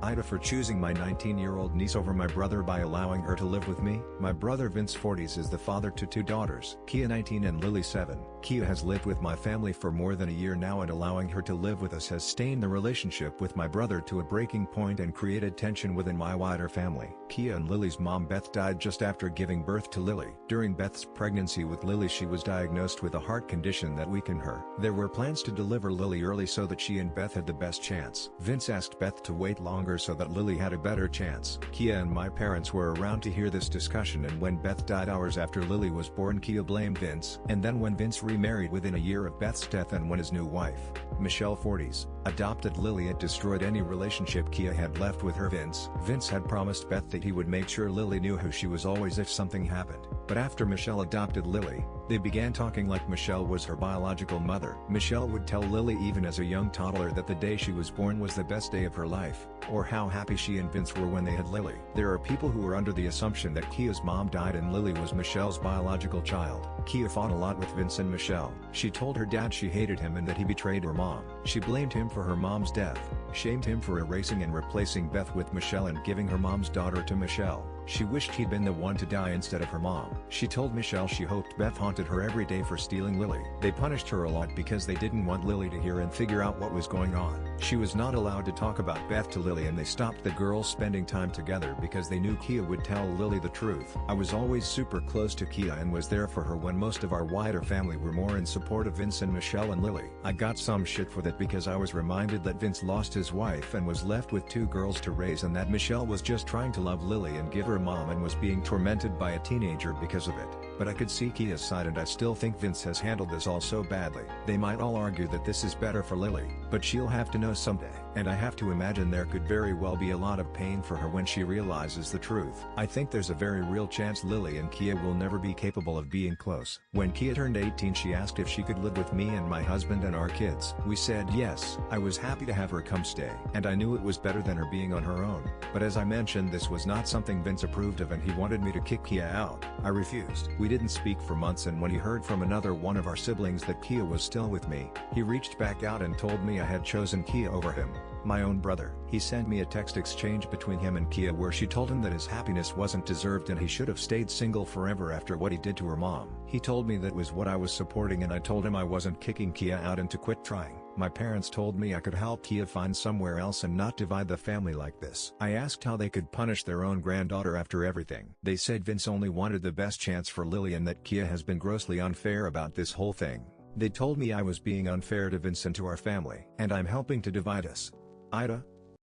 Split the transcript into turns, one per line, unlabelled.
AITA for choosing my 19-year-old niece over my brother by allowing her to live with me. My brother Vince 40s is the father to two daughters, Kia 19 and Lily 7. Kia has lived with my family for more than a year now, and allowing her to live with us has stained the relationship with my brother to a breaking point and created tension within my wider family. Kia and Lily's mom Beth died just after giving birth to Lily. During Beth's pregnancy with Lily, she was diagnosed with a heart condition that weakened her. There were plans to deliver Lily early so that she and Beth had the best chance. Vince asked Beth to wait longer so that Lily had a better chance. Kia and my parents were around to hear this discussion, and when Beth died hours after Lily was born, Kia blamed Vince. And then when Vince remarried within a year of Beth's death, and when his new wife, Michelle 40s, adopted Lily, it destroyed any relationship Kia had left with her. Vince had promised Beth that he would make sure Lily knew who she was always if something happened. But after Michelle adopted Lily, they began talking like Michelle was her biological mother. Michelle would tell Lily even as a young toddler that the day she was born was the best day of her life, or how happy she and Vince were when they had Lily. There are people who are under the assumption that Kia's mom died and Lily was Michelle's biological child. Kia fought a lot with Vince and Michelle. She told her dad she hated him and that he betrayed her mom. She blamed him for her mom's death, shamed him for erasing and replacing Beth with Michelle and giving her mom's daughter to Michelle. She wished he'd been the one to die instead of her mom. She told Michelle she hoped Beth haunted her every day for stealing Lily. They punished her a lot because they didn't want Lily to hear and figure out what was going on. She was not allowed to talk about Beth to Lily, and they stopped the girls spending time together because they knew Kia would tell Lily the truth. I was always super close to Kia and was there for her when most of our wider family were more in support of Vince and Michelle and Lily. I got some shit for that because I was reminded that Vince lost his wife and was left with two girls to raise, and that Michelle was just trying to love Lily and give her mom and was being tormented by a teenager because of it. But I could see Kia's side, and I still think Vince has handled this all so badly. They might all argue that this is better for Lily, but she'll have to know someday. And I have to imagine there could very well be a lot of pain for her when she realizes the truth. I think there's a very real chance Lily and Kia will never be capable of being close. When Kia turned 18, she asked if she could live with me and my husband and our kids. We said yes. I was happy to have her come stay, and I knew it was better than her being on her own. But as I mentioned, this was not something Vince approved of, and he wanted me to kick Kia out. I refused. We didn't speak for months, and when he heard from another one of our siblings that Kia was still with me, he reached back out and told me I had chosen Kia over him, my own brother. He sent me a text exchange between him and Kia where she told him that his happiness wasn't deserved and he should have stayed single forever after what he did to her mom. He told me that was what I was supporting, and I told him I wasn't kicking Kia out and to quit trying. My parents told me I could help Kia find somewhere else and not divide the family like this. I asked how they could punish their own granddaughter after everything. They said Vince only wanted the best chance for Lily and that Kia has been grossly unfair about this whole thing. They told me I was being unfair to Vince and to our family, and I'm helping to divide us. AITA.